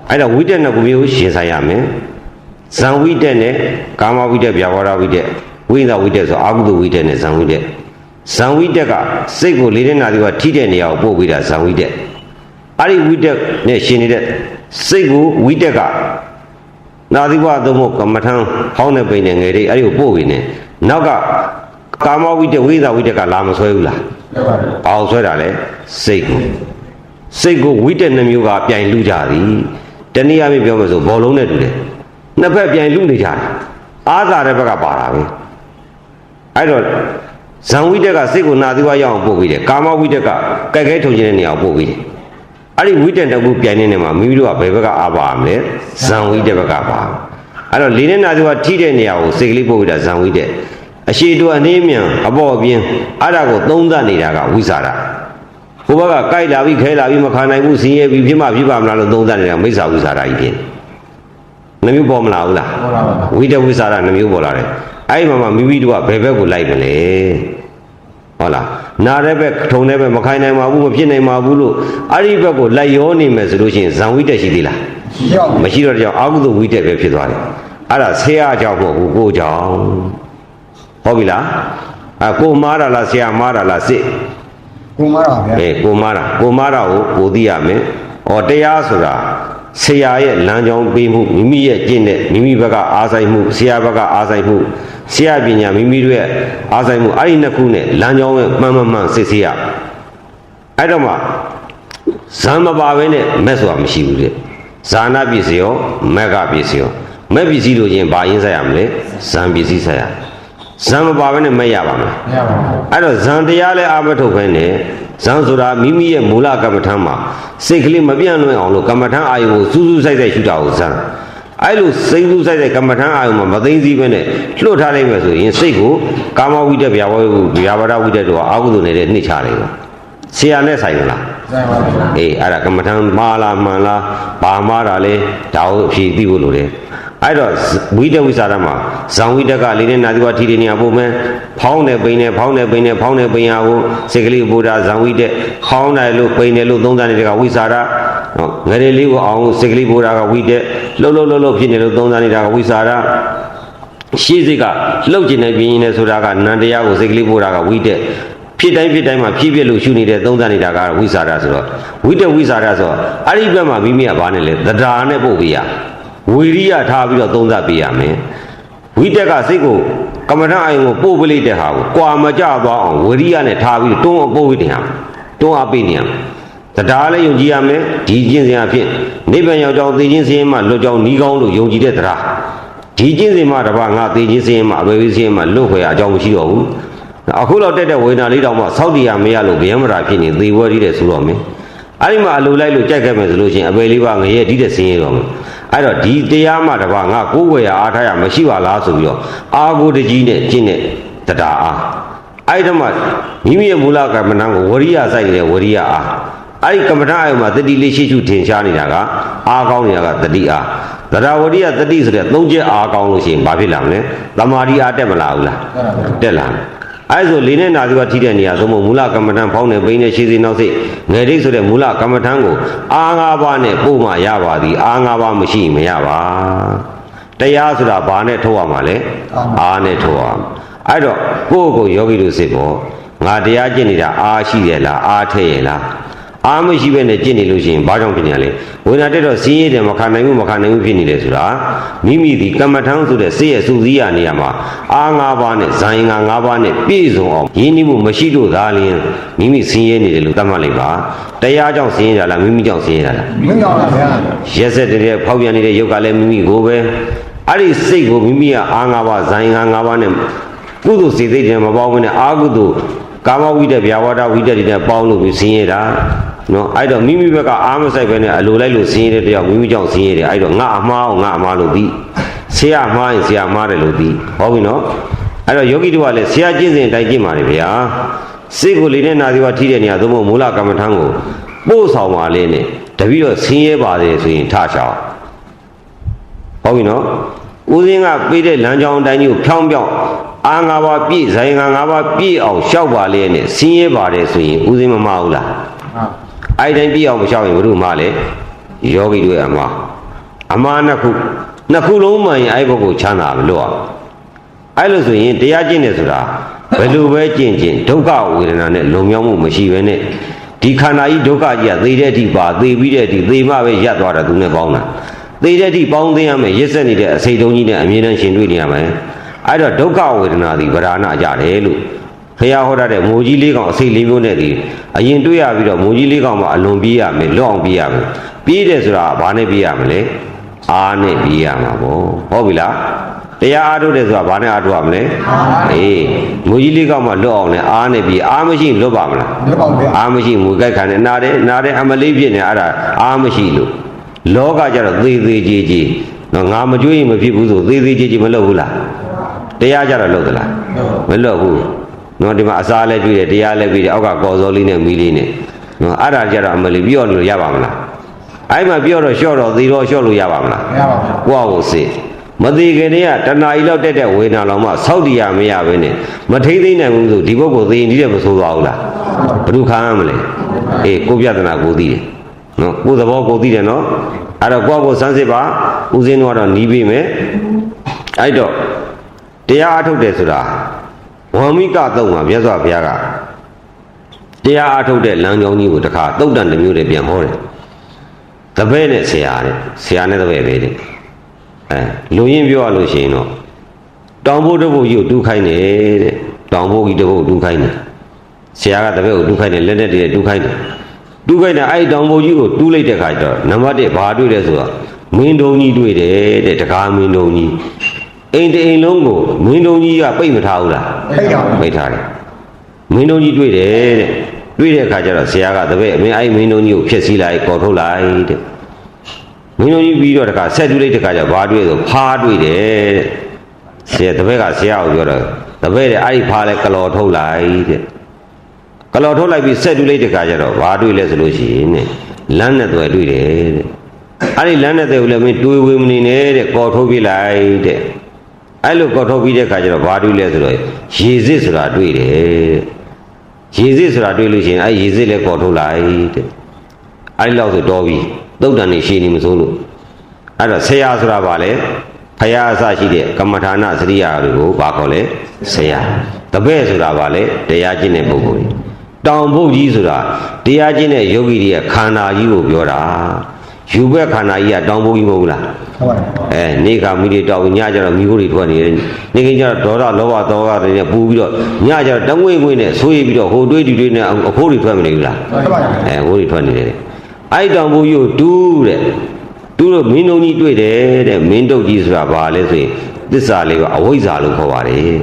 အဲ့တော့ဝိတက်နှစ်ခုမျိုးရှင်းဆိုင်ရမယ်ဇံဝိတက်နဲ့ကာမဝိတက်ဗျာဝါဒဝိတက်ဝိသဝိတက်ဆိုအာဟုတုဝိတက်နဲ့ဇံဝိတက်ဇံဝိတက်ကစိတ်ကိုလေးတဲ့နာဒီကထိတဲ့နေရာကိုပို့ပေးတာဇံဝိတက်အဲ့ဒီဝိတက်နဲ့ရှင်နေတဲ့စိတ်ကိုဝိတက်ကနာသီဝသုံးဖို့ကမ္မထံဟောင်းတဲ့ပိန်နဲ့ငယ်လေးအဲ့ဒီကိုပို့ပြီးနေနောက်ကကာမဝိတက်ဝိသဝိတက်ကလာမဆွဲဘူးလားအောင်ဆွဲတာလေစိတ်ကိုဝိတက်နှမျိုးကပြိုင်လူကြသည်တနည်းအားဖြင့်ပြောမယ်ဆိုဘောလုံးနဲ့တူတယ်နှစ်ဖက်ပြိုင်လူနေကြတယ်အားသာတဲ့ဘက်ကပါတာပဲအဲ့တော့ဇံဝိတက်ကစိတ်ကိုနာသီဝရအောင်ပို့ပြီးတယ်ကာမဝိတက်ကကြိုက်ခဲထုံခြင်းတဲ့နေရာကိုပို့ပြီးတယ်အဲ့ဒီဝိတက်တကူပြိုင်နေမှာမိမိတို့ကဘယ်ဘက်ကအားပါမလဲဇံဝိတက်ဘက်ကပါအဲ့တော့လေးနဲ့နာသီဝထိတဲ့နေရာကိုစိတ်ကလေးပို့ပြီးတာဇံဝိတက်အရှိတူအနေမြန်အပေါ်အပြင်းအဲ့ဒါကိုသုံးသပ်နေတာကဝိစာရဟိုဘက်ကကြိုက်လာပြီးခဲလာပြီးမခံနိုင်ဘူးဆင်းရဲပြီးဖြစ်မှဖြစ်ပါမလားလို့သုံးသပ်နေတာမိစ္ဆာဝိစာရကြီးဖြစ်နှမျိုးပေါ်မလာဘူးလားဝိတဝိစာရနှမျိုးပေါ်လာတယ်အဲ့ဒီမှာမိမိတို့ကဘယ်ဘက်ကိုလိုက်မလဲဟုတ်လားနာတဲ့ဘက်ထုံတဲ့ဘက်မခိုင်နိုင်ပါဘူးမဖြစ်နိုင်ပါဘူးလို့အဲ့ဒီဘက်ကိုလိုက်ရောနေမယ်ဆိုလို့ရှိရင်ဇံဝိတက်ရှိသေးလားမရှိတော့တဲ့ကြောင့်အာဟုတုဝိတက်ပဲဖြစ်သွားတယ်အဲ့ဒါဆရာကြောင့်မဟုတ်ဘူးကိုကြောင့်ဟုတ်ပြီလားကိုမားတာလားဆရာမားတာလားစစ်ကိုမားတာဗျာကိုမားတာကိုသိရမယ်တရားဆိုတာဆရာရဲ့လမ်းကြောင်းပေးမှုမိမိရဲ့ကျင့်တဲ့မိမိဘက်ကအားဆိုင်မှုဆရာဘက်ကအားဆိုင်မှုဆရာပညာမိမိတို့ရဲ့အားဆိုင်မှုအဲ့ဒီနှစ်ခုနဲ့လမ်းကြောင်းရဲ့မှန်စစ်ဆေးရအဲ့တော့မှဇံမပါဘဲနဲ့မက်ဆိုတာမရှိဘူးတဲ့ဇာနာပစ္စည်းရောမက်ကပစ္စည်းရောမက်ပစ္စည်းလို့ချင်းဘာရင်းဆိုင်ရမလဲဇံပစ္စည်းဆိုင်ရဇံမပါဘဲနဲ့မက်ရပါမလားမရပါဘူးအဲ့တော့ဇံတရားလည်းအာမထုတ်ခဲနဲ့ဇံဆိုတာမိမိရဲ့မူလကမ္မထမ်းမှာစိတ်ကလေးမပြန့်လွင့်အောင်လို့ကမ္မထမ်းအာယုကိုစူးစူးဆိုင်ဆိုင်ရှုတာကိုဇံအဲ့လိုစိတ်စူးဆိုင်ဆိုင်ကမ္မထမ်းအာယုမှာမသိသိပဲနဲ့လွတ်ထားလိုက်မယ်ဆိုရင်စိတ်ကိုကာမဝိတ္တဗျာဝါဒဝိတ္တတို့အာဟုတုနေတဲ့နှိမ့်ချလိုက်ပါဆရာနဲ့ဆိုင်လားဆိုင်ပါဘူးအဲ့ဒါကမ္မထမ်းမှားလားမှန်လားဘာမှားတာလဲဒါကိုအဖြေသိဖို့လိုတယ်အဲ့တော့ဝိတ္တဝိစာရမှာဇံဝိတ္တကလေးနဲ့နာသီဝထိတဲ့နေရာပို့မယ်ဖောင်းတယ်ပိန်တယ်ဖောင်းတယ်ပိန်တယ်ဖောင်းတယ်ပိန်ရကိုစိတ်ကလေးပို့တာဇံဝိတ္တဖောင်းတယ်လို့ပိန်တယ်လို့သုံးသပ်နေတဲ့ကဝိစာရငရေလေးကိုအောင်စိတ်ကလေးပို့တာကဝိတ္တလှုပ်ဖြစ်နေလို့သုံးသပ်နေတာကဝိစာရရှေ့စိတ်ကလှုပ်ကျင်နေပြင်းနေဆိုတာကနန္တရားကိုစိတ်ကလေးပို့တာကဝိတ္တဖြစ်တိုင်းမှာဖြစ်လို့ရှုနေတဲ့သုံးသပ်နေတာကဝိစာရဆိုတော့ဝိတ္တဝိစာရဆိုတော့အဲ့ဒီဘက်မှာမိမိကဘာနဲ့လဲသဒ္ဒါနဲ့ပို့ပြရဝီရိယထားပြီးတော့သုံးသပ်ပေးရမယ်ဝိတက်ကစိတ်ကိုကမ္မထအာယုံကိုပို့ပလိုက်တဲ့ဟာကိုကြွာမကြသွားအောင်ဝီရိယနဲ့ထားပြီးတွန်းအပို့ဝိတ္တရတွန်းအားပေးနေရမယ်တရားလည်းယုံကြည်ရမယ်ဒီကျင့်စဉ်အဖြစ်နိဗ္ဗာန်ရောက်ကြောင်းသိခြင်းစရင်မှလွတ်ကြောင်းဤကောင်းလို့ယုံကြည်တဲ့တရားဒီကျင့်စဉ်မှာတပါငါသိခြင်းစရင်မှအဘယ်စရင်မှလွတ်ခွေအကြောင်းမရှိတော့ဘူးအခုတော့တက်တဲ့ဝေဒနာလေးတောင်မှစောက်တရားမရလို့ဗျမ်းမရာဖြစ်နေသေဝဲသေးတယ်ဆိုတော့မယ်အဲ့ဒီမှာအလိုလိုက်လို့ကြိုက်ခဲ့မယ်ဆိုလို့ရှိရင်အပေလေးပါငရဲဒီတဲ့ဆင်းရဲတော့မယ်အဲ့တော့ဒီတရားမှတပါငါကိုယ်ဝယ်ရအားထားရမရှိပါလားဆိုပြီးတော့အာကိုတကြီးနဲ့ကျင့်တဲ့တရားအားအဲ့ဒီမှာမိမိရဲ့မူလကမ္မဋ္ဌာန်းကိုဝရိယစိုက်နေတဲ့ဝရိယအားအဲ့ဒီကမ္မဋ္ဌာန်းအယုံမှာတတိလေးရှိရှုထင်ရှားနေတာကအားကောင်းနေတာကတတိအားတရားဝရိယတတိဆိုတဲ့သုံးချက်အားကောင်းလို့ရှိရင်ဘာဖြစ်လာမလဲသမာဓိအားတက်မလာဘူးလားတက်လာတယ်အဲ့ဆိုလေးနဲ့နာသီဝထိတဲ့နေရာသုံးဖို့မူလကမ္မဋ္ဌာန်းဖောင်းနေပိန်းနေရှည်စီနောက်စိတ်ငယ်ဒိတ်ဆိုတဲ့မူလကမ္မဋ္ဌာန်းကိုအား၅ပါးနဲ့ပို့မှရပါသည်အား၅ပါးမရှိမရပါတရားဆိုတာဘာနဲ့ထုတ်ရမှာလဲအားနဲ့ထုတ်ရမှာအဲ့တော့ကိုယ့်ကိုယောဂီတို့စစ်ဖို့ငါတရားကျင့်နေတာအားရှိရဲ့လားအားထည့်ရဲ့လားအားမရှိဘဲနဲ့ကျင့်နေလို့ရှိရင်ဘာကြောင့်ဖြစ်နေရလဲဝိညာဉ်တက်တော့စင်းရဲတယ်မခံနိုင်ဘူးဖြစ်နေတယ်ဆိုတာမိမိဒီကမ္မထမ်းဆိုတဲ့စိတ်ရဲ့စူးစီးရနေရမှာအား၅ပါးနဲ့ဇာယင်၅ပါးနဲ့ပြည့်စုံအောင်ရင်းနှီးမှုမရှိလို့သာလျှင်မိမိစင်းရဲနေတယ်လို့သတ်မှတ်လိုက်ပါတရားကြောင့်စင်းရဲတာလားမိမိကြောင့်စင်းရဲတာလားမိမိကြောင့်ပါဗျာရက်ဆက်တဲ့ဖောက်ပြန်နေတဲ့ယုတ်ကလည်းမိမိကိုပဲအဲ့ဒီစိတ်ကိုမိမိကအား၅ပါးဇာယင်၅ပါးနဲ့ကုသိုလ်စိတ်တွေမပေါင်းဘဲနဲ့အာကုသိုလ်ကာမဝိတ္တဗျာဝါဒဝိတ္တတွေနဲ့ပေါင်းလို့ပြီးစင်းရဲတာနော်အဲ့တော့မိမိဘက်ကအားမဆိုင်ပဲနဲ့အလိုလိုက်လို့ဆင်းရဲတဲ့တရားမိမိကြောင့်ဆင်းရဲတယ်အဲ့တော့ငါအမှားလို့သိဆရာမှားရင်ဆရာမှားတယ်လို့သိဟုတ်ပြီနော်အဲ့တော့ယောဂီတို့ကလည်းဆရာကျင့်စဉ်တိုင်းကျင့်ပါလေဗျာစိတ်ကိုလေးနဲ့နာသီဝထိတဲ့နေရာသို့မဟုတ်မူလကမ္မထမ်းကိုပို့ဆောင်ပါလေနဲ့တပည့်တော့ဆင်းရဲပါတယ်ဆိုရင်ထချောင်းဟုတ်ပြီနော်ဦးစင်းကပေးတဲ့လမ်းကြောင်းအတိုင်းကြီးကိုဖြောင်းအား၅ပါးပြည့်ဇာယင်၅ပါးပြည့်အောင်ရှောက်ပါလေနဲ့ဆင်းရဲပါတယ်ဆိုရင်ဦးစင်းမမှားဘူးလားအဲ့တိုင်းပြည့်အောင်မရှောက်ရင်ဘုရုမှားလေ ယောဂီတွေအမှားနှစ်ခုလုံးမှရင်အဲ့ဘက်ကိုချမ်းသာမလို့အဲ့လိုဆိုရင်တရားကျင့်တယ်ဆိုတာဘယ်လိုပဲကျင့်ဒုက္ခဝေဒနာနဲ့လုံမြောက်မှုမရှိဘဲနဲ့ဒီခန္ဓာကြီးဒုက္ခကြီးကသေတဲ့အထိပါသေပြီးတဲ့အထိသေမှပဲရပ်သွားတာသူနဲ့ပေါင်းတာသေတဲ့အထိပေါင်းသိရမယ်ရစ်ဆက်နေတဲ့အစိတ်တုံးကြီးနဲ့အမြဲတမ်းရှင်တွေ့နေရမယ်အဲ့တော့ဒုက္ခဝေဒနာသည်ဗราဏကြတယ်လို့ဖះဟောတဲ့မိုးကြီးလေးကောင်အစိတ်လေးမျိုးနဲ့ဒီအရင်တွေ့ရပြီးတော့မိုးကြီးလေးကောင်မှအလွန်ပြေးရမယ်လွတ်အောင်ပြေးရမယ်ပြေးတယ်ဆိုတာဘာနဲ့ပြေးရမလဲအားနဲ့ပြေးရမှာပေါ့ဟုတ်ပြီလားတရားအားထုတ်တယ်ဆိုတာဘာနဲ့အားထုတ်ရမလဲအေးမိုးကြီးလေးကောင်မှလွတ်အောင်လဲအားနဲ့ပြေးအားမရှိလွတ်ပါမလားလွတ်ပါဗျာအားမရှိမူကြိုက်ခံနေနားတယ်အမလေးဖြစ်နေအဲ့ဒါအားမရှိလို့လောကကြတော့သေးကြီးနော်ငါမကြွေးရင်မဖြစ်ဘူးဆိုသေးကြီးမလွတ်ဘူးလားတရားကြတော့လွတ်သလားမလွတ်ဘူးနော်ဒီမှာအစားလည်းကျွေးတယ်တရားလည်းပြီးတယ်အောက်ကကော်စောလေးနဲ့မီးလေးနဲ့နော်အဲ့ဒါကြတော့အမလေးပြောလို့ရပါမလားအဲ့မှာပြောတော့လျှော့တော့သေတော့လျှော့လို့ရပါမလားမရပါဘူးကိုယ့်ကိုစေမသေးခင်တည်းကတဏှာကြီးလောက်တက်တဲ့ဝေဒနာလောင်မှစောက်တရားမရဘဲနဲ့မထိသိနိုင်ဘူးဆိုဒီဘုတ်ကိုသေရင်ဒီတဲ့မဆိုးသွားဘူးလားဘယ်သူခံရမလဲအေးကိုပြဿနာကိုသိတယ်နော်ကိုသဘောကိုသိတယ်နော်အဲ့တော့ကိုယ့်ကိုစမ်းစစ်ပါဦးစင်းတော့နီးပြီးမယ်အဲ့တော့တရားအထုတ်တယ်ဆိုတာဝံမိကတော့မှာမြတ်စွာဘုရားကတရားအထုတ်တဲ့လမ်းကြောင်းကြီးကိုတခါသုတ်တန်တစ်မျိုးတည်းပြန်ဟောတယ်တပည့်နဲ့ဆရာနဲ့တပည့်ပဲတဲ့လူရင်းပြောရလို့ရှိရင်တော့တောင်ဘုတ်တစ်ဘုတ်ကြီးကိုတူးခိုင်းတယ်တဲ့တောင်ဘုတ်ကြီးတစ်ဘုတ်တူးခိုင်းတယ်ဆရာကတပည့်ကိုတူးခိုင်းတယ်လက်နဲ့တည်းတူးခိုင်းတယ်အဲ့တောင်ဘုတ်ကြီးကိုတူးလိုက်တဲ့ခါကျတော့နံပါတ်1ဘာတွေ့လဲဆိုတော့မင်းတုံကြီးတွေ့တယ်တဲ့တကားမင်းတုံကြီးအိမ်တအိမ်လုံးကိုမင်းတုံကြီးကပိတ်မထားဘူးလားပိတ်ထားတယ်မင်းတုံကြီးတွေ့တယ်တဲ့တွေ့တဲ့အခါကျတော့ဆရာကတပည့်မင်းအဲ့မင်းတုံကြီးကိုဖျက်ဆီးလိုက်ပေါ်ထုတ်လိုက်တဲ့မင်းတုံကြီးပြီးတော့တခါဆက်တူးလိုက်တဲ့အခါကျဘာတွေ့ဆိုဖားတွေ့တယ်တဲ့ဆရာတပည့်ကဆရာကိုပြောတော့တပည့်တဲ့အဲ့ဒီဖားလဲကလော်ထုတ်လိုက်တဲ့ကလော်ထုတ်လိုက်ပြီးဆက်တူးလိုက်တဲ့အခါကျတော့ဘာတွေ့လဲဆိုလို့ရှိရင်တဲ့လမ်းနဲ့တွေ့တယ်တဲ့အဲ့ဒီလမ်းနဲ့တွေ့ကိုလည်းမင်းတွေးဝေးမနေနဲ့တဲ့ကော်ထုတ်ပြလိုက်တဲ့အဲ့လိုကော်ထုတ်ပြီးတဲ့အခါကျတော့ဘာတွေ့လဲဆိုတော့ရေစစ်ဆိုတာတွေ့တယ်ရေစစ်ဆိုတာတွေ့လို့ရှိရင်အဲ့ရေစစ်လည်းကော်ထုတ်လိုက်တဲ့အဲ့လောက်ဆိုတော်ပြီသုတ်တန်နေရှိနေမစိုးလို့အဲ့တော့ဆရာဆိုတာဗာလဲဖရာအစရှိတဲ့ကမ္မထာနစရိယာတွေကိုဘာခေါ်လဲဆရာတပည့်ဆိုတာဗာလဲတရားကျင့်တဲ့ပုဂ္ဂိုလ်တောင်ဘုတ်ကြီးဆိုတာတရားကျင့်တဲ့ယောဂီတွေရဲ့ခန္ဓာကြီးကိုပြောတာယူဘက်ခန္ဓာကြီးကတောင်ဘုတ်ကြီးမဟုတ်လားဟုတ်ပါတယ်နေခါမိတွေတောက်ညကြတော့မိခိုးတွေထွက်နေတယ်နေခင်းကျတော့ဒေါသလောဘတောကတွေနဲ့ပူပြီးတော့ညကြတော့တငွေ့ငွေ့နဲ့ဆွေးပြီးတော့ဟိုတွေးဒီတွေနဲ့အခိုးတွေထွက်မနေဘူးလားဟုတ်ပါတယ်ဟိုတွေထွက်နေတယ်အဲ့တောင်ဘုတ်ကြီးကိုတူးတဲ့တူးလို့မင်းတုံကြီးတွေ့တယ်တဲ့မင်းတုတ်ကြီးဆိုတာဘာလဲဆိုရင်သစ္စာလေးကအဝိဇ္ဇာလို့ခေါ်ပါတယ်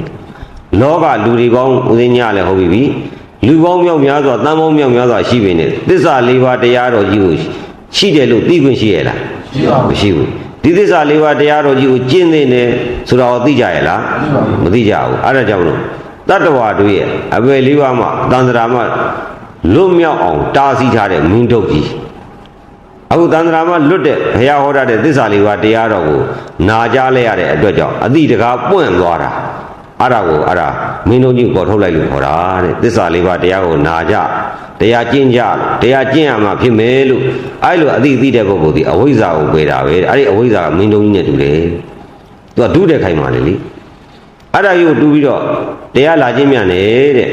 လောကလူတွေပေါင်းဦးသိညလည်းဟုတ်ပြီလူပေါင်းမြောက်များစွာတန်ပေါင်းမြောက်များစွာရှိပေနဲ့သစ္စာ၄ပါးတရားတော်ကြီးကိုရှိတယ်လို့သိခွင့်ရှိရလားမရှိဘူးဒီသစ္စာ၄ပါးတရားတော်ကြီးကိုကျင့်နေတယ်ဆိုတော့သိကြရဲ့လားမသိကြဘူးအဲ့ဒါကြောင့်လို့တတ္တဝါတို့ရဲ့အပယ်၄ပါးမှာတန်ត្រာမှာလွတ်မြောက်အောင်တားဆီးထားတဲ့မင်းတုတ်ကြီးအခုတန်ត្រာမှာလွတ်တဲ့ဘုရားဟောထားတဲ့သစ္စာ၄ပါးတရားတော်ကိုနာကြားလိုက်ရတဲ့အတွက်ကြောင့်အတိတကားပွင့်သွားတာအဲ့ဒါမင်းတို့ကြီးပေါ်ထုတ်လိုက်လို့ခေါ်တာတဲ့သစ္စာ၄ပါးတရားကိုနာကြတရားကျင့်ကြတရားကျင့်ရမှာဖြစ်မယ်လို့အဲ့လိုအတိသိတဲ့ပုဂ္ဂိုလ်ဒီအဝိဇ္ဇာကိုပယ်တာပဲအဲ့ဒီအဝိဇ္ဇာကမင်းတို့ကြီးနဲ့တူတယ်သူကဒုတဲ့ခိုင်ပါလေလေအဲ့ဒါကြီးကိုတူပြီးတော့တရားလာခြင်းမြန်နေတဲ့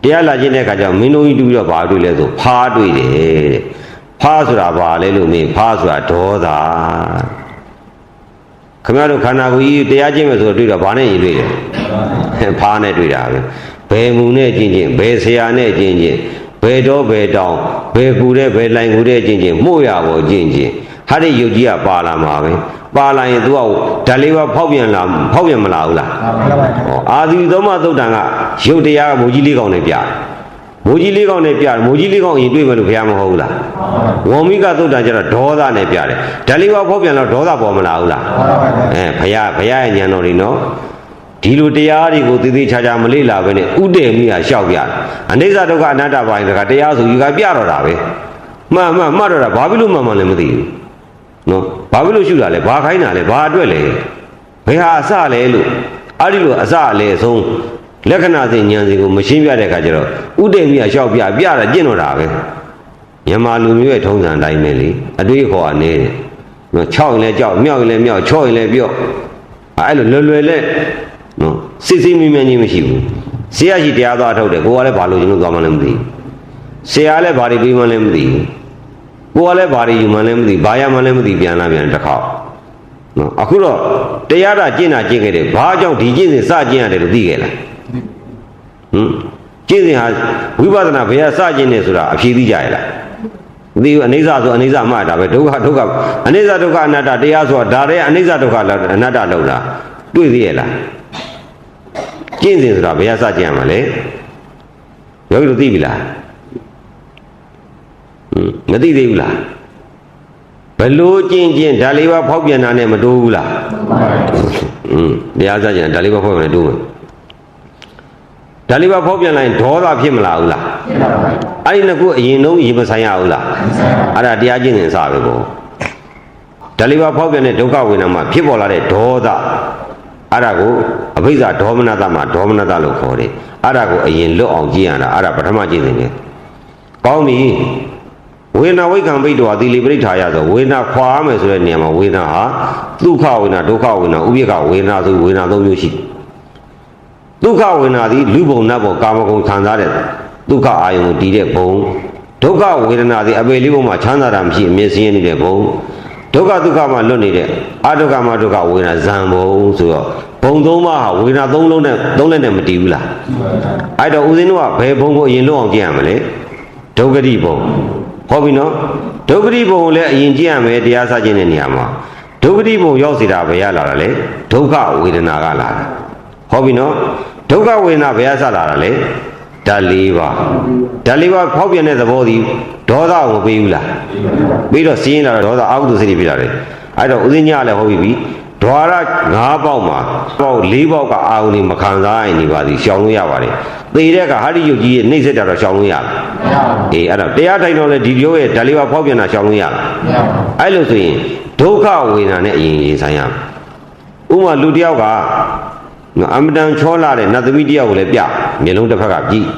တရားလာခြင်းတဲ့အခါကျတော့မင်းတို့ကြီးတူပြီးတော့ဘာတွေ့လဲဆိုဖားတွေ့တယ်တဲ့ဖားဆိုတာဘာလဲလို့မင်းဖားဆိုတာဒေါသခင်ဗျားတို့ခန္ဓာကိုယ်ကြီးတရားကျင့်မယ်ဆိုတော့တွေ့တော့ဘာနဲ့ရင်တွေ့တယ်ဖားနဲ့တွေ့တာပဲဘယ်မူနဲ့ကျင့်ချင်းဘယ်ဆရာနဲ့ကျင့်ချင်းဘယ်တော့ဘယ်တောင်ဘယ်ကူတဲ့ဘယ်လိုင်ကူတဲ့ကျင့်ချင်းမှုရပေါ်ကျင့်ချင်းဟာဒီယုတ်ကြီးကပါလာမှာပဲပါလာရင်သူကဓာလေးပါဖောက်ပြန်မလာဘူးလားအာသီသောမသုတ်တန်ကယုတ်တရားကမိုးကြီးလေးကောင်နဲ့ပြမိုးကြီးလေးကောင်နဲ့ပြမိုးကြီးလေးကောင်ရင်တွေ့မယ်လို့ဘုရားမဟုတ်ဘူးလားဝံမိကသုတ်တန်ကျတော့ဒေါသနဲ့ပြတယ်ဓာလေးပါဖောက်ပြန်တော့ဒေါသပေါ်မလာဘူးလားဘုရားရဲ့ဉာဏ်တော်တွေနော်ဒီလိုတရားတွေကိုသေသေးချာချာမလေ့လာပဲနဲ့ဥတည်မိတာရှောက်ပြတယ်အနိစ္စဒုက္ခအနတ္တပိုင်းတကတရားဆိုယူကပြတော့တာပဲမှတ်တော့တာဘာဖြစ်လို့မှန်လည်းမသိဘူးနော်ဘာဖြစ်လို့ရှုတာလဲဘာခိုင်းတာလဲဘာအတွက်လဲဘယ်ဟာအစလဲလို့အဲ့ဒီလိုအစအလဲအဆုံးလက္ခဏာစဉ်ဉာဏ်စဉ်ကိုမရှင်းပြတဲ့အခါကျတော့ဥတည်မိတာရှောက်ပြတာကျင့်တော့တာပဲ မြန်မာလူမျိုးရဲ့ထုံးစံတိုင်းပဲလေအတွေးခေါ်အနေတယ်နော်6ရင်လည်းကြောက်မြောက်ရင်လည်းမြောက်ချော့ရင်လည်းပြော့အဲ့လိုလွယ်လဲနော်စစ်စစ်မြင်းမြင်းကြီးမရှိဘူးဆရာရှိတရားသွားထုတ်တယ်ကိုကလည်းဘာလို့ကျွန်တော်သွားမှလည်းမသိဆရာလည်းဘာတွေပြီးမှလည်းမသိကိုကလည်းဘာတွေယူမှလည်းမသိဘာရမှလည်းမသိပြန်လာပြန်တစ်ခေါက်နော်အခုတော့တရားတာကျင့်တာကျင့်ခဲ့တယ်ဘာကြောင့်ဒီကျင့်စဉ်စကျင့်ရတယ်လို့သိခဲ့လားကျင့်စဉ်ဟာဝိပဿနာဘယ်ဟာစကျင့်နေဆိုတာအဖြေသိကြရလားမသိဘူးအနိစ္စဆိုအနိစ္စမှတ်တာပဲဒုက္ခအနိစ္စဒုက္ခအနတ္တတရားဆိုတာဒါတွေအနိစ္စဒုက္ခအနတ္တလောက်တာတွေ့သေးရဲ့လားကျင့်စဉ်ဆိုတာဘယ်ဟာစကျင့်ရမှာလဲယောဂီတို့သိပြီလားမသိသေးဘူးလားဘလို့ကျင့်ဓာလေးပါဖောက်ပြန်တာနဲ့မတိုးဘူးလားတရားစကျင့်ဓာလေးပါဖောက်ပြန်တယ်တိုးမယ်ဓာလေးပါဖောက်ပြန်လိုက်ဒေါသဖြစ်မလာဘူးလားအဲ့ဒီနှစ်ခုအရင်ဆုံးရင်မဆိုင်ရဘူးလားအဲ့ဒါတရားကျင့်စဉ်အစပဲပေါ့ဓာလေးပါဖောက်ပြန်တဲ့ဒုက္ခဝေဒနာမှာဖြစ်ပေါ်လာတဲ့ဒေါသအဲ့ဒါကိုအဘိဇ္ဇာဒေါမနတမှာဒေါမနတလို့ခေါ်တယ်အဲ့ဒါကိုအရင်လွတ်အောင်ကျင့်ရတာအဲ့ဒါပထမကျင့်စဉ်ပဲကောင်းပြီဝေဒနာဝိကံပိတ္တဝါသီလီပရိဋ္ဌာယဆိုဝေဒနာခွာရမယ်ဆိုတဲ့နေရာမှာဝေဒနာဟာဒုက္ခဝေဒနာဒုက္ခဝေဒနာဥပိ္ပခဝေဒနာဆိုဝေဒနာ၃မျိုးရှိဒုက္ခဝေဒနာသည်လူဘုံနတ်ဘုံကာမဂုဏ်ခံစားတဲ့ဒုက္ခအာယုံကိုတည်တဲ့ဘုံဒုက္ခဝေဒနာသည်အပေလေးဘုံမှာချမ်းသာတာမရှိအမြဲစင်းနေတဲ့ဘုံဒုက္ခဒုက္ခမှာလွတ်နေတဲ့အဒုက္ခမှာဒုက္ခဝေဒနာဇံဘုံဆိုတော့ဘုံသုံးပါးဟာဝေဒနာ၃လုံးနဲ့၃လက်နဲ့မတည်ဘူးလားအဲ့တော့ဦးဇင်းတို့ကဘယ်ဘုံကိုအရင်လွတ်အောင်ကျင့်ရမလဲဒုက္ခတိဘုံဟုတ်ပြီနော်ဒုက္ခတိဘုံကိုလည်းအရင်ကျင့်ရမယ်တရားစကျင့်တဲ့နေရာမှာဒုက္ခတိဘုံရောက်စီတာဘယ်ရလာတာလဲဒုက္ခဝေဒနာကလာတာဟုတ်ပြီနော်ဒုက္ခဝေဒနာဘယ်ရစလာတာလဲဓာတ်၄ပါးဓာတ်၄ပါးဖောက်ပြန်တဲ့သဘောဒီဒေါသကိုမပေးဘူးလားပြီးတော့စီးရင်လာတော့ဒေါသအကုသိုလ်စိတ်တွေဖြစ်လာတယ်အဲ့တော့ဦးဇင်းညလည်းဟုတ်ပြီဓဝါရ၅ပေါက်မှာပေါက်၄ပေါက်ကအာရုံတွေမခံစားရင်ဒီပါစီရှောင်လို့ရပါတယ်သေတဲ့ကဟာဒီယုတ်ကြီးရဲ့နှိမ့်ဆက်တာတော့ရှောင်လို့ရလားအေးအဲ့တော့တရားထိုင်တော့လေဒီပြောရဲ့ဓာတ်လေးပါဖောက်ပြန်တာရှောင်လို့ရလားအဲ့လိုဆိုရင်ဒုက္ခဝေဒနာနဲ့အရင်ရင်ဆိုင်ရဥပမာလူတယောက်ကအမတန်ချောလာတဲ့နတ်သမီးတယောက်ကိုလည်းပြမျက်လုံးတစ်ဖက်ကကြည့်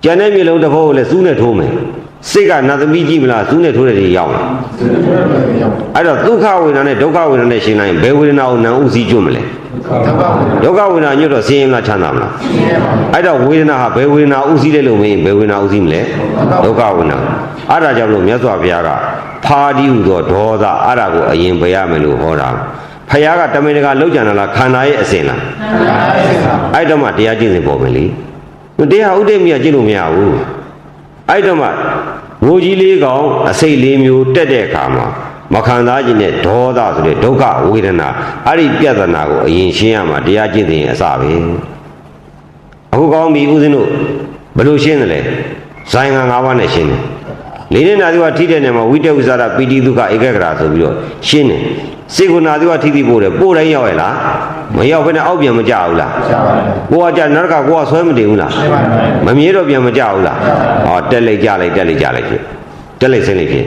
ကျန်တဲ့မျက်လုံးတစ်ဖက်ကိုလည်းစူးနဲ့ထိုးမယ်စိတ်ကနတ်သမီးကြည့်မလားစူးနဲ့ထိုးတဲ့တွေရောက်လာအဲ့တော့ဒုက္ခဝေဒနာနဲ့ဒုက္ခဝေဒနာနဲ့ရှင်းလိုက်ရင်ဘယ်ဝေဒနာကိုနံဥစည်းကျွတ်မလဲဒုက္ခဝေဒနာညွတ်တော့ဆင်းရဲမလားချမ်းသာမလားအဲ့တော့ဝေဒနာဟာဘယ်ဝေဒနာဥစည်းလဲလို့မင်းဘယ်ဝေဒနာဥစည်းမလဲဒုက္ခဝေဒနာအဲ့ဒါကြောင့်လို့မြတ်စွာဘုရားကဖာတိဟုသောဒေါသအဲ့ဒါကိုအရင်ပယ်ရမယ်လို့ဟောတာဖယားကတမင်တကာလောက်ကြံလားခန္ဓာရဲ့အစဉ်လားအဲ့တော့မှတရားကျင့်စဉ်ပေါ်မယ်လေတရားဥဒိမြတ်ကျင့်လို့မရဘူးအဲ့တော့မှငိုကြီးလေးကောင်အစိတ်၄မျိုးတက်တဲ့အခါမှာမခံစားခြင်းနဲ့ဒေါသဆိုတဲ့ဒုက္ခဝေဒနာအဲ့ဒီပြဿနာကိုအရင်ရှင်းရမှာတရားကျင့်စဉ်အစပဲအခုကောင်းပြီဦးဇင်းတို့ဘယ်လိုရှင်းတယ်လဲဇိုင်းက၅ပါးနဲ့ရှင်းတယ်လေးနဲ့နာသီဝထိတဲ့နေမှာဝိတ္တဝိသရာပိတိဒုက္ခဧကဂရာဆိုပြီးတော့ရှင်းတယ်စေကုနာသီဝထိပို့တယ်ပို့တိုင်းရောက်ရလားမရောက်ဘဲနဲ့အောက်ပြန်မကြဘူးလားကိုကကြနောက်တစ်ခါကိုကဆွဲမတင်ဘူးလားမမြဲတော့ပြန်မကြဘူးလားဟောတက်လိုက်ကြလိုက်ဖြစ်တက်လိုက်ဆင်းလိုက်ဖြစ်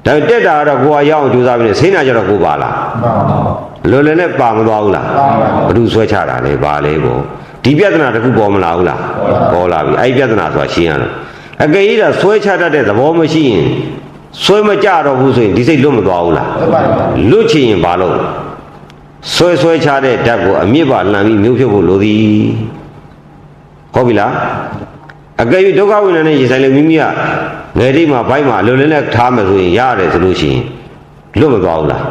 ဒါတက်တာကတော့ကိုကရောက်အောင်ကြိုးစားပြီးဆင်းတာကြတော့ကိုပါလားလွယ်လွယ်နဲ့ပါမသွားဘူးလားဘ누구ဆွဲချတာလဲပါလဲပေါ့ဒီပြဿနာတစ်ခုပေါ်မလာဘူးလားပေါ်လာပြီအဲ့ဒီပြဿနာဆိုတာရှင်းရတော့အကယ်၍ဒါဆွဲချတတ်တဲ့သဘောမရှိရင်ဆွဲမကြတော့ဘူးဆိုရင်ဒီစိတ်လွတ်မသွားဘူးလားလွတ်ချင်ရင်ဘာလို့ဆွဲချတဲ့ဓာတ်ကိုအမြင့်ပါလှန်ပြီးမျိုးဖြုတ်ဖို့လိုသည်ဟုတ်ပြီလားအကယ်၍ဒုက္ခဝိညာဉ်နဲ့ရင်ဆိုင်လို့မိမိကငယ်တိတ်မှာဘိုက်မှာလွယ်လွယ်နဲ့ထားမယ်ဆိုရင်ရတယ်ဆိုလို့ရှိရင်လွတ်မသွားဘူးလား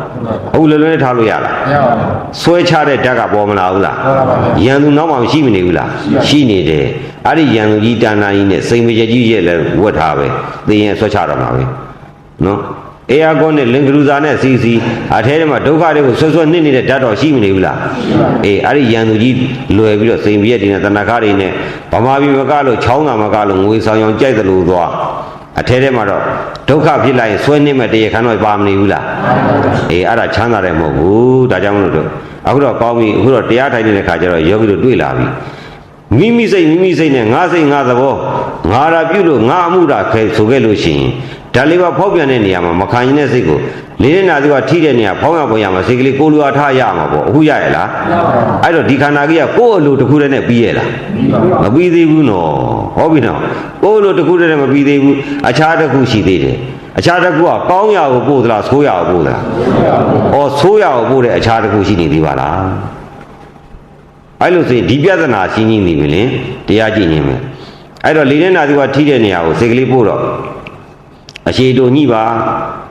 ဟုတ်လွယ်လွယ်နဲ့ထားလို့ရလားမရပါဘူးဆွဲချတဲ့ဓာတ်ကပေါ်မလာဘူးလားပေါ်လာပါဘူးရန်သူနောက်မှရှိမနေဘူးလားရှိနေတယ်အဲ့ဒီရန်သူကြီးတဏ္ဍာကြီးနဲ့စိန်မကြကြီးရဲ့လည်းဝတ်ထားပဲသိရင်ဆွဲချတော့မှာပဲနော်အေယာကောနဲ့လင်္ကလူဇာနဲ့စီစီအထဲထဲမှာဒုက္ခတွေကိုဆွဆွနှိမ့်နေတဲ့ဓာတ်တော်ရှိမနေဘူးလားအေးအဲ့ဒီရန်သူကြီးလွယ်ပြီးတော့စိန်ပြည့်တဲ့တဏ္ဍာခတွေနဲ့ဗမာပြည်မကလို့ချောင်းသာမကလို့ငွေဆောင်ရောင်ကြိုက်တယ်လို့သွားအထဲထဲမှာတော့ဒုက္ခဖြစ်လိုက်ရင်ဆွဲနှိမ့်မဲ့တရားခံတော့ပါမနေဘူးလားအေးအဲ့ဒါချမ်းသာတယ်မဟုတ်ဘူးဒါကြောင့်မလို့တို့အခုတော့ကောင်းပြီအခုတော့တရားထိုင်နေတဲ့ခါကျတော့ယောဂီတို့တွေ့လာပြီမိမိစိတ်နဲ့ငါစိတ်ငါသဘောငါရာပြုလို့ငါအမှုတာခဲဆိုခဲ့လို့ရှိရင် ဓာတ်လေးပါဖောက်ပြန်တဲ့နေရာမှာမခံရင်တဲ့စိတ်ကိုလေးတဲ့နာသူကထိတဲ့နေရာဖောင်းရပေါ်ရမှာစိတ်ကလေးကိုလူအားထားရမှာပေါ့အခုရရလားအဲ့တော့ဒီခန္ဓာကြီးကကိုယ့်အလိုတစ်ခုတည်းနဲ့ပြီးရလားမပြီးသေးဘူးနော်ဟုတ်ပြီနော်ကိုယ့်အလိုတစ်ခုတည်းနဲ့မပြီးသေးဘူးအခြားတစ်ခုရှိသေးတယ်အခြားတစ်ခုကကောင်းရာကိုပို့သလားဆိုးရာကိုပို့သလားဩဆိုးရာကိုပို့တဲ့အခြားတစ်ခုရှိနေသေးပါလားအဲ့လိုဆိုရင်ဒီပြဿနာရှင်းနေပြီလေတရားကြည့်နေမယ်အဲ့တော့လေနဲ့နာသူကထိတဲ့နေရာကိုစိတ်ကလေးပို့တော့အရှိတို့ညှိပါ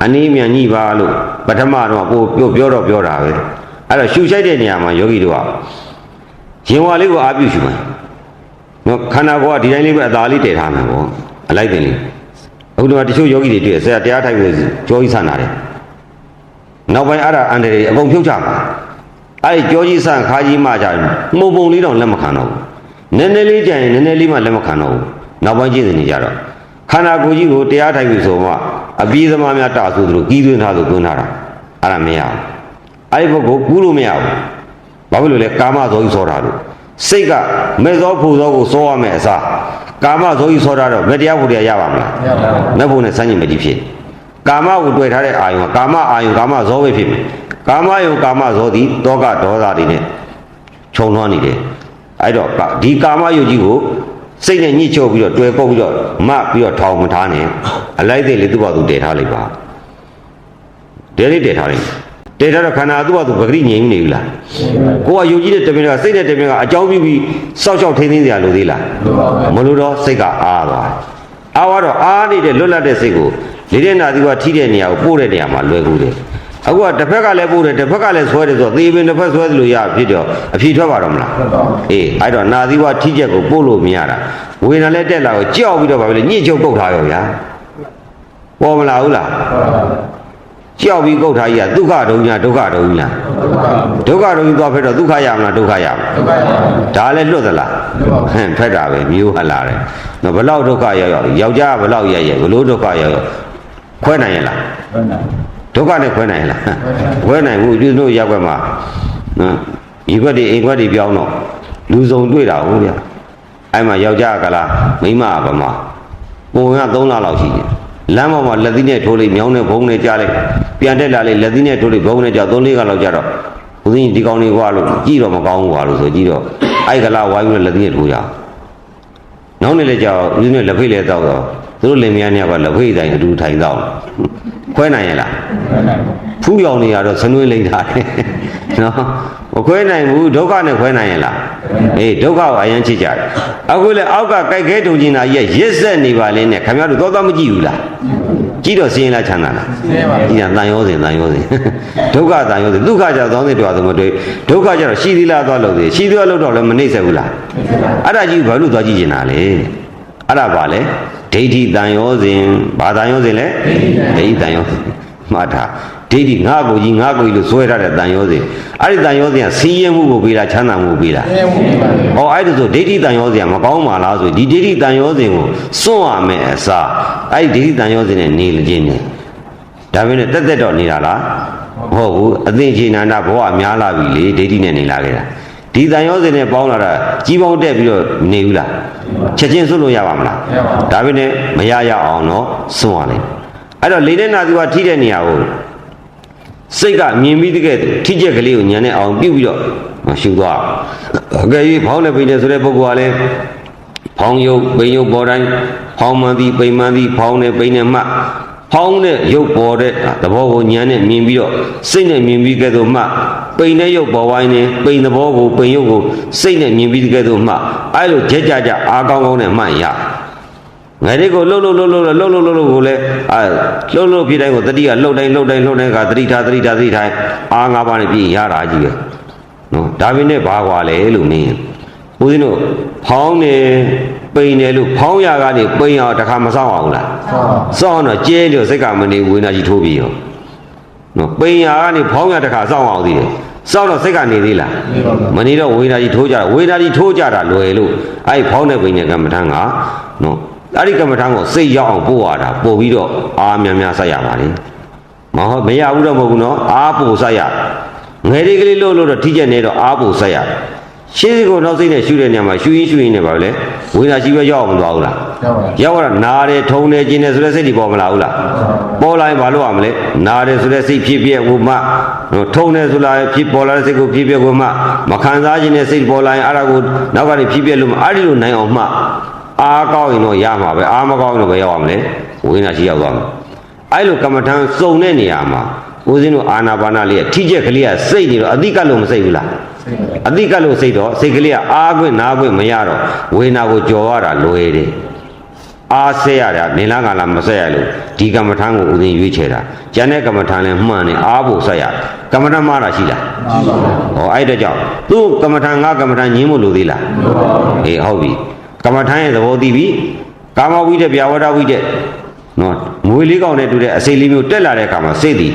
အနေမြန်ညှိပါလို့ပထမတော့ကိုပြောတာပဲအဲ့တော့ရှူရှိုက်တဲ့နေရာမှာယောဂီတို့ကရင်ဝါလေးကိုအားပြုရှူမယ်နော်ခန္ဓာကိုယ်ကဒီတိုင်းလေးပဲအသာလေးတည်ထားမယ်ပေါ့အလိုက်တယ်လေအခုတော့တချို့ယောဂီတွေတွေ့ဆရာတရားထိုင်လို့ကြောကြီးဆန်တာတယ်နောက်ပိုင်းအဲ့ဒါအန္တရာယ်အကုန်ဖြုတ်ချမှာအဲ့ဒီကြောကြီးဆန်ခါကြီးမှကြမှုံပုံလေးတော့လက်မခံတော့ဘူးနည်းနည်းလေးကြရင်နည်းနည်းလေးမှလက်မခံတော့ဘူးနောက်ပိုင်းကျင့်နေကြတော့ခန္ဓာကိုယ်ကြီးကိုတရားထိုင်ပြီဆိုမှအပြေးသမားများတာဆိုသလိုကြီးသွင်းထားလို့သွင်းထားတာအဲ့ဒါမရဘူးအဲ့ဒီဘုတ်ကိုကူးလို့မရဘူးဘာဖြစ်လို့လဲကာမဇောကြီးစောတာလို့စိတ်ကမဲ့ဇောဖူဇောကိုစောရမယ်အစားကာမဇောကြီးစောတာတော့မတရားဖို့တရားရပါမလားမဟုတ်ဘူးနဲ့စမ်းကျင်မတိဖြစ်ကာမကိုတွေ့ထားတဲ့အာယုံကကာမအာယုံကာမဇောပဲဖြစ်မယ်ကာမယုံကာမဇောသည်တောကဒေါသတွေနဲ့ခြုံလွှမ်းနေတယ်အဲ့တော့ဒီကာမယုတ်ကြီးကိုစိတ်နဲ့ညှိချုပ်ပြီးတော့တွယ်ပုတ်ပြီးတော့မပြီးတော့ထောင်မထားနဲ့အလိုက်သေးလေသူ့ဘာသူတည်ထားလိုက်ပါတည်ထားလိုက်တည်ထားတော့ခန္ဓာသူ့ဘာသူပဂရိငြိမ်နေဘူးလားကိုကယုတ်ကြီးတဲ့တမင်ကစိတ်နဲ့တမင်ကအကြောင်းပြုပြီးစောက်ရှောက်ထိန်းသိမ်းစရာလိုသေးလားမလိုတော့စိတ်ကအားသွားအားတော့အားနေတဲ့လွတ်လပ်တဲ့စိတ်ကိုလေတဲ့နာသီကထိတဲ့နေရာကိုပို့တဲ့နေရာမှာလွယ်ကူတယ်အခုကတစ်ဖက်ကလည်းပို့တယ်တစ်ဖက်ကလည်းဆွဲတယ်ဆိုတော့သေပင်တစ်ဖက်ဆွဲသလိုရဖြစ်တော့အဖြေထွက်ပါတော့မလားအေးအဲ့တော့နာသီဝထိချက်ကိုပို့လို့မရတာဝေဒနာလည်းတက်လာကိုကြောက်ပြီးတော့ဗာပဲညှိချုပ်ပုတ်ထားရောဗျာပေါ်မလာဘူးလားကြောက်ပြီးကုတ်ထားကြီးကဒုက္ခဒုံညာဒုက္ခဒုံညာဒုက္ခဒုံကြီးသွားဖက်တော့ဒုက္ခရမလားဒုက္ခရမလားဒါလည်းလွတ်သလားဟင်ဖက်တာပဲမျိုးဟလာတယ်နော်ဘလောက်ဒုက္ခရောက်ယောက်ျားဘလောက်ရဘလို့ဒုက္ခရောက်ခွဲနိုင်ရလားဒုက္ခနဲ့ခွဲနိုင်လားခွဲနိုင်ဘူးဒီတို့ရောက်ွက်မှာနော်ဒီခွက်တွေအိမ်ခွက်တွေပြောင်းတော့လူစုံတွေ့တာဟုတ်ဗျာအဲ့မှာယောက်ျားကလားမိန်းမကဗမာပုံက3လလောက်ရှိတယ်လမ်းပေါ်မှာလက်သီးနဲ့ထိုးလိုက်မြောင်းနဲ့ဘုံနဲ့ကြားလိုက်ပြန်တက်လာလိုက်လက်သီးနဲ့ထိုးလိုက်ဘုံနဲ့ကြား3-4ကလောက်ကြတော့ဦးဇင်းဒီကောင်းလေးကွာလို့ကြည့်တော့မကောင်းဘူးကွာလို့ဆိုကြည့်တော့အဲ့ကလားဝိုင်းပြီးလက်သီးနဲ့ထိုးကြနောက်နေ့လည်းကြောက်ဦးဇင်းနဲ့လက်ဖိတ်လည်းတောက်တော့သူတို့လင်မယားများကလက်ဖိတ်တိုင်းအတူထိုင်တော့ခွဲနိုင်ရလားဖူးရောင်နေရတော့ဆနွေးလိမ့်တာနော်မခွဲနိုင်ဘူးဒုက္ခနဲ့ခွဲနိုင်ရလားအေးဒုက္ခကိုအရင်ချစ်ကြတယ်အခုလေအောက်ကကြိုက်ခဲတုံကျင်တာကြီးရစ်ဆက်နေပါလေနဲ့ခင်ဗျားတို့တော့မကြည့်ဘူးလားကြည့်တော့စင်းလားချမ်းသာလားကြည့်တာတန်ရောစဉ်ဒုက္ခတန်ရောစဉ်ဒုက္ခကြသောင်းစဉ်တော်ဆိုမတွေ့ဒုက္ခကြတော့ရှိသီလားသွားလို့သေးရှိသီလားလို့တော့လည်းမနှိမ့်ဆက်ဘူးလားအဲ့ဒါကြီးဘာလို့သွားကြည့်နေတာလဲအဲ့ဒါပါလေဒိဋ္ဌိတန်ရောစဉ်ဘာတန်ရောစဉ်လဲဒိဋ္ဌိတန်ရောစဉ်မှတ်ထားဒိဋ္ဌိငါကိုကြီးလို့ဆွဲထားတဲ့တန်ရောစဉ်အဲ့ဒီတန်ရောစဉ်ကဆင်းရဲမှုကိုပေးတာချမ်းသာမှုကိုပေးတာဟောအဲ့ဒါဆိုဒိဋ္ဌိတန်ရောစဉ်ကမကောင်းပါလားဆိုဒီဒိဋ္ဌိတန်ရောစဉ်ကိုစွန့်ရမယ်အစားအဲ့ဒီဒိဋ္ဌိတန်ရောစဉ်နဲ့နေလခြင်းနဲ့ဒါပေမဲ့တက်တော့နေတာလားမဟုတ်ဘူးအသိဉာဏ်နာဘဝများလာပြီလေဒိဋ္ဌိနဲ့နေလာခဲ့တာဒီတန်ရောစဉ်နဲ့ပေါင်းလာတာကြီးပေါင်းတက်ပြီးတော့နေဘူးလားချက်ချင်းစွန့်လို့ရပါမလားဒါပေမဲ့မရအောင်တော့စွန့်ရလိမ့်အဲ့တော့လေတဲ့နာသူကထိတဲ့နေရာကိုစိတ်ကမြင်ပြီးတကယ်ထိချက်ကလေးကိုညံနဲ့အောင်ပြုတ်ပြီးတော့ရှူသွားအကယ်၍ဖောင်းနဲ့ပိန်နဲ့ဆိုတဲ့ပုဂ္ဂိုလ်ကလည်းဖောင်းယုတ်ပိန်ယုတ်ပေါ်တိုင်းဖောင်းမှန်သည်ပိန်မှန်သည်ဖောင်းနဲ့ပိန်နဲ့မှဖောင်းနဲ့ယုတ်ပေါ်တဲ့သဘောကိုညံနဲ့မြင်ပြီးတော့စိတ်နဲ့မြင်ပြီးကဲ့သို့မှပိန်နဲ့ယုတ်ပေါ်ဝိုင်းနဲ့ပိန်သဘောကိုပိန်ယုတ်ကိုစိတ်နဲ့မြင်ပြီးကဲ့သို့မှအဲ့လိုကြကြအားကောင်းကောင်းနဲ့မှန်ရငယ်လေးကိုလှုပ်ကိုလည်းလှုပ်ဖြစ်တိုင်းကိုတတိကလှုပ်တိုင်းကသတိထားအား၅ပါးနဲ့ပြည့်ရတာကြီးပဲနော်ဒါပေမဲ့ဘာကွာလဲလို့မင်းဦးဇင်းတို့ဖောင်းနေပိန်တယ်လို့ဖောင်းရကနေပိန်အောင်တခါမစောင့်အောင်လားစောင့်တော့ကျဲလို့စိတ်ကမနေဝေနာကြီးထိုးပြီးရောနော်ပိန်ရကနေဖောင်းရတခါစောင့်အောင်သေးတယ်စောင့်တော့စိတ်ကနေသေးလားမနေတော့ဝေနာကြီးထိုးကြတာလွယ်လို့အဲ့ဖောင်းတဲ့ပိန်တဲ့ကမ္မထံကနော်အဲ့ဒီကမ္မထံကိုစိတ်ရောက်အောင်ပို့ရတာပို့ပြီးတော့အားများဆက်ရပါလေမရဘူးတော့မဟုတ်ဘူးနော်အားပို့ဆက်ရငယ်လေးကလေးလို့တော့ထိကျက်နေတော့အားပို့ဆက်ရ ရှေးကိုနောက်စိတ်နဲ့ရှုတဲ့နေရာမှာရှုရင်းနဲ့ပါပဲလေဝေဒနာရှိပဲရောက်အောင်မသွားဘူးလားရောက်လာနာတယ်ထုံတယ်ကျင်တယ်ဆိုတဲ့စိတ်တွေပေါ်မလာဘူးလားပေါ်လာရင်ဘာလို့ရမလဲနာတယ်ဆိုတဲ့စိတ်ဖြစ်ပြဝမှထုံတယ်ဆိုလာဖြစ်ပေါ်လာတဲ့စိတ်ကိုဖြစ်ပြဝမှမခံစားခြင်းနဲ့စိတ်ပေါ်လာရင်အဲ့ဒါကိုနောက်ကနေဖြစ်ပြလို့အဲ့ဒီလိုနိုင်အောင်မှအားကောင်းရင်တော့ရမှာပဲအားမကောင်းရင်တော့ပဲရောက်ရမလဲဝေဒနာရှိရောက်သွားမှာအဲ့လိုကမ္မထံစုံတဲ့နေရာမှာဦးဇင်းတို့အာနာပါနလေးထိကျက်ကလေးကစိတ်နေတော့အတိကလို့မစိတ်ဘူးလားအတိကလို့စိတ်တော့စိတ်ကလေးကအားခွင့်နားခွင့်မရတော့ဝေဒနာကိုကြော်ရတာလွယ်တယ်အားဆက်ရတာနေလားကလားမဆက်ရလို့ဒီကမ္မထံကိုဦးဇင်းရွေးချယ်တာကျန်တဲ့ကမ္မထံလည်းမှန်တယ်အားဖို့ဆက်ရကမ္မထံမှားတာရှိလားဟောအဲ့ဒါကြောင့်သူ့ကမ္မထံငါကမ္မထံညင်းမလို့သေးလားအေးဟုတ်ပြီကမ္မထံရဲ့သဘောသိပြီကာမဝိတ္တဗျာဝတ္တဝိတ္တနော်ငွေလေးကောင်နဲ့တူတဲ့အစိတ်လေးမျိုးတက်လာတဲ့အခါမှာစိတ်သည်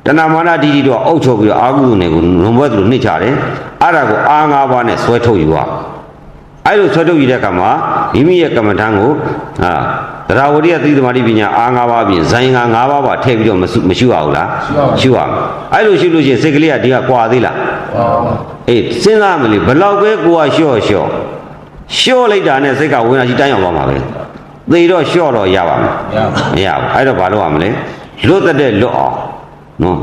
တဏမာနတိတိတော့အုပ်ချုပ်ပြီးတော့အာဟုနဲ့ကိုလွန်ပွဲသလိုနှိမ့်ချတယ်အဲ့ဒါကိုအာ၅ပါးနဲ့ဆွဲထုတ်ယူရအဲ့လိုဆွဲထုတ်ယူတဲ့အခါမှာမိမိရဲ့ကမ္မထံကိုတရားဝရိယသီသမารိပညာအာ၅ပါးအပြင်ဇိုင်း၅ပါးပါထည့်ပြီးတော့မရှုရဘူးလားရှုရမယ်အဲ့လိုရှုလို့ရှိရင်စိတ်ကလေးကဒီကကွာသေးလားအေးစဉ်းစားမလို့ဘလောက်ပဲကိုကလျှော့လိုက်တာနဲ့စိတ်ကဝေဒနာကြီးတိုင်းအောင်ပါမှာပဲသေတော့လျှော့တော့ရပါမယ်မရဘူးအဲ့တော့ဘာလုပ်ရမလဲလွတ်တဲ့လွတ်အောင်နော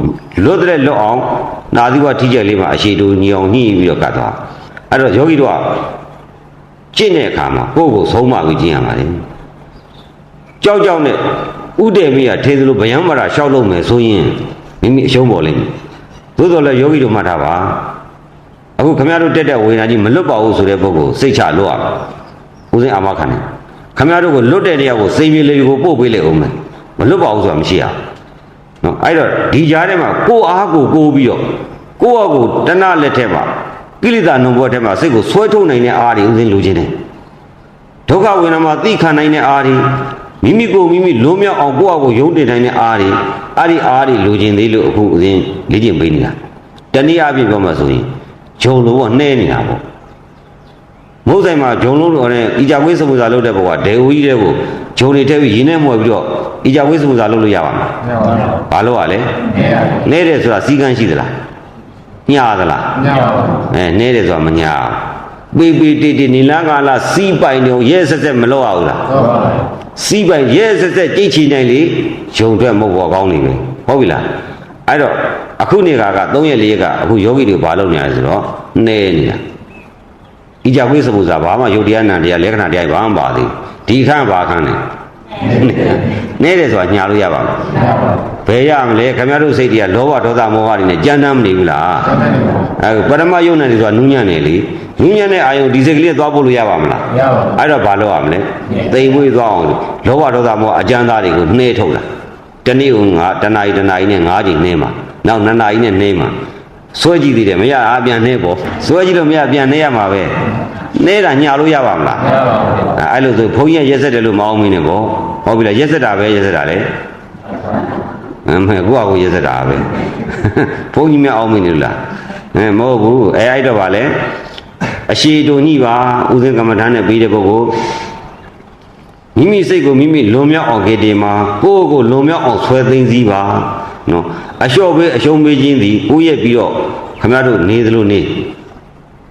်လွတ်တဲ့လွတ်အောင်နာသီဝထိကျက်လေးမှာအရှိတူညီအောင်ညှိပြီးတော့ကတ်သွားအဲ့တော့ယောဂီတို့ကကျင့်တဲ့အခါမှာကိုယ့်ကိုဆုံးမပြီးကျင့်ရပါလေကြောက်နဲ့ဥတည်မိရထေသလိုဗျံမရာရှောက်လို့မယ်ဆိုရင်မိမိအရှုံးပေါ်လိမ့်မယ်သို့တော်လည်းယောဂီတို့မှတ်ထားပါအခုခမရတို့တက်တဲ့ဝေဒနာကြီးမလွတ်ပါဘူးဆိုတဲ့ပုဂ္ဂိုလ်စိတ်ချလွတ်ရမယ်ဦးစင်းအာမခံတယ်ခမရတို့ကိုလွတ်တဲ့နေရာကိုစိတ်ပြေလေးကိုပို့ပေးလိုက်အောင်မယ်မလွတ်ပါဘူးဆိုတာမရှိရနော်အဲ့တော့ဒီကြားထဲမှာကိုယ်အားကိုကိုးပြီးတော့ကိုယ့်အကိုတဏှလက်ထက်မှာကိလေသာနှုံဘောထက်မှာစိတ်ကိုဆွဲထုတ်နိုင်တဲ့အားတွေဦးစင်းလိုချင်တယ်ဒုက္ခဝေဒနာမှာသိခံနိုင်တဲ့အားတွေမိမိကိုမိမိလုံးမြောက်အောင်ကိုယ့်အကိုယုံတင်နိုင်တဲ့အားတွေအဲ့ဒီအားတွေလိုချင်သေးလို့အခုဦးစင်းလေ့ကျင့်ပေးနေတာတနည်းအားဖြင့်ပြောမှဆိုရင်ဂျုံလုံးကနှဲနေတာပေါ့မုတ်ဆိုင်မှာဂျုံလုံးတော့နဲ့ဣကြဝိစမှုစာလုပ်တဲ့ဘုရားဒေဝကြီးတဲ့ကိုဂျုံတွေထည့်ပြီးရင်းနဲ့မွယ်ပြီးတော့ဣကြဝိစမှုစာလုပ်လို့ရပါမလားဘာလို့ ရလဲနဲတယ်ဆိုတာစီကန်းရှိသလားညာသလားနဲတယ်ဆိုတာမညာပေပေတေတေနီလာကာလာစီးပိုင်တော့ရဲဆက်ဆက်မလုပ်ရဘူးလားစီးပိုင်ရဲဆက်ဆက်ကြိတ်ချီနိုင်လေဂျုံထွက်မဟုတ်ဘောကောင်းနေပြီဟုတ်ပြီလားအဲ့တော့အခုနေက3ရက်4ရက်ကအခုယောဂီတွေဘာလုပ်နေရလဲဆိုတော့နဲနေတာဣကြဝိစမှုစာဘာမှယုတ်တရားနာတရားလက္ခဏာတရားဘာမှမပါသေးဒီခန့်ဘာခန့်လဲနဲတယ်ဆိုတာညာလို့ရပါမယ်ဘယ်ရမလဲခင်ဗျားတို့စိတ်တွေကလောဘဒေါသမောဟတွေနဲ့ကြမ်းတမ်းမနေဘူးလားအဲပရမယုံနဲ့ဆိုတာနူးညံ့နေလေနူးညံ့တဲ့အာယုံဒီစိတ်ကလေးသွားဖို့လို့ရပါမလားမရပါဘူးအဲ့တော့ဘာလုပ်ရမလဲသိမ်မွေးသွားအောင်လောဘဒေါသမောဟအကြမ်းသားတွေကိုနှဲထုတ်လာတနေ့ကတနာရီနဲ့9ချိန်နှဲမှာနောက်2နာရီနဲ့နှဲမှာစွဲကြည့်သေးတယ်မရအားပြန်နှဲပေါ့စွဲကြည့်လို့မရပြန်နှဲရမှာပဲနှဲတာညာလို့ရပါမလားမရပါဘူးအဲ့လိုဆိုဘုန်းကြီးရက်ဆက်တယ်လို့မအောင်မင်းနဲ့ပေါ့ဟုတ်ပြီလားရက်ဆက်တာပဲရက်ဆက်တာလေကိုယ့်အကိုရက်ဆက်တာပဲဘုန်းကြီးမအောင်မင်းနေလားမဟုတ်ဘူးအဲ့တော့ဗာလဲအရှိတူညိပါဥစဉ်ကမ္မဋ္ဌာန်းနဲ့ပြီးတဲ့ပုဂ္ဂိုလ်မိမိစိတ်ကိုမိမိလွန်မြောက်အောင်ကေတေမှာကိုယ့်ကိုလွန်မြောက်အောင်ဆွဲသိမ်းစည်းပါနော်အလျှော့ပေးအရှုံးပေးခြင်းသည်ကိုယ့်ရဲ့ပြီးတော့ခမရတို့နေသလိုနေ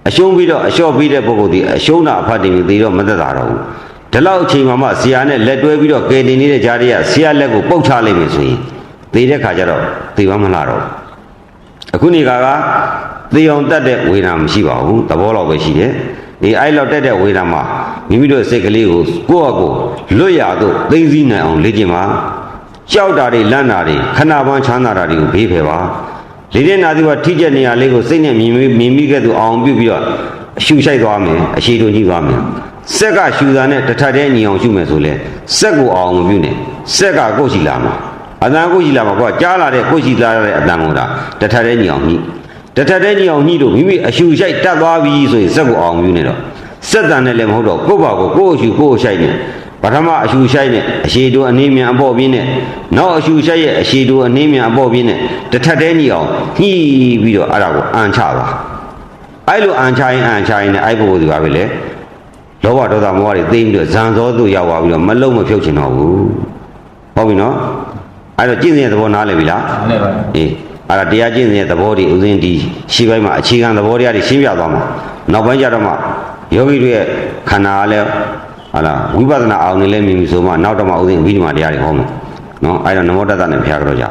အရှုံးပြီးတော့အလျှော့ပေးတဲ့ပုဂ္ဂိုလ်ဒီအရှုံးတာအဖတ်တင်ပြီးသေတော့မသက်သာတော့ဘူးဒီလောက်အချိန်မှဆရာနဲ့လက်တွဲပြီးတော့ကေတင်နေတဲ့ကြားတွေကဆရာလက်ကိုပုတ်ချလိုက်ပြီဆိုရင်သေတဲ့ခါကျတော့သေပါမလားတော့အခုနေကသေအောင်တတ်တဲ့ဝေဒနာမရှိပါဘူးသဘောလောက်ပဲရှိတယ်ဒီအဲ့လောက်တက်တဲ့ဝေဒနာမှာမိမိတို့စိတ်ကလေးကိုကိုယ့်အကိုလွတ်ရသို့သိသိနိုင်အောင်လေ့ကျင့်ပါကြောက်တာတွေလန့်တာတွေခဏပန်းချမ်းသာတာတွေကိုဘေးဖယ်ပါလေတဲ့နာသီဝထိကျက်နေရလေးကိုစိတ်နဲ့မြင်မိခဲ့သူအောင်ပြုပြီးတော့အရှူရှိုက်သွားမယ်အရှိတူကြီးသွားမယ်စက်ကရှူတာနဲ့တထက်တဲ့ညီအောင်ရှူမယ်ဆိုလဲစက်ကိုအောင်မပြုနဲ့စက်ကကိုယ်ရှိလာမှာအတန်ကိုယ်ရှိလာမှာကွာကြားလာတဲ့ကိုယ်ရှိလာတဲ့အတန်ကိုဒါတထက်တဲ့ညီအောင်ညှိတထက်တဲ့ညီအောင်ညှိလို့မိမိအရှူရှိုက်တတ်သွားပြီဆိုရင်စက်ကိုအောင်ပြုနေတော့စက်တန်နဲ့လည်းမဟုတ်တော့ကိုယ့်ဘာကိုအရှူကိုယ်ရှိုက်နေပထမအရှူရှိုက်နဲ့အရှိတူအနေမြန်အပေါ်ပြင်းနဲ့နောက်အရှူရှိုက်ရဲ့အရှိတူအနေမြန်အပေါ်ပြင်းနဲ့တထက်တဲ့ညီအောင်ညှိပြီးတော့အဲ့ဒါကိုအန်ချပါအဲ့လိုအန်ချရင်နဲ့အဲ့ပုဂ္ဂိုလ်ဒီပါပဲလေလောဘဒေါသမောဟတွေသိပြီးတော့ဇံသောသူရောက်သွားပြီးတော့မလုံးမဖြုတ်ချင်တော့ဘူးဟုတ်ပြီနော်အဲ့တော့ကျင့်စဉ်ရဲ့သဘောနားလည်ပြီလားနားလည်ပါပြီအေးအဲ့ဒါတရားကျင့်စဉ်ရဲ့သဘောတွေဥစဉ်ဒီရှင်းပိုင်းမှာအခြေခံသဘောတရားတွေရှင်းပြသွားမှာ နောက်ပိုင်းကျတော့မှယောဂီတွေရဲ့ခန္ဓာကလည်းဟာလားဝိပဿနာအောင်နေလဲမြင်ပြီဆိုမှနောက်တော့မှဥစဉ်ဝိဓိမာတရားတွေဟောမယ်နော်အဲ့တော့နမောတတ္တနဲ့ဘုရားကြောကြ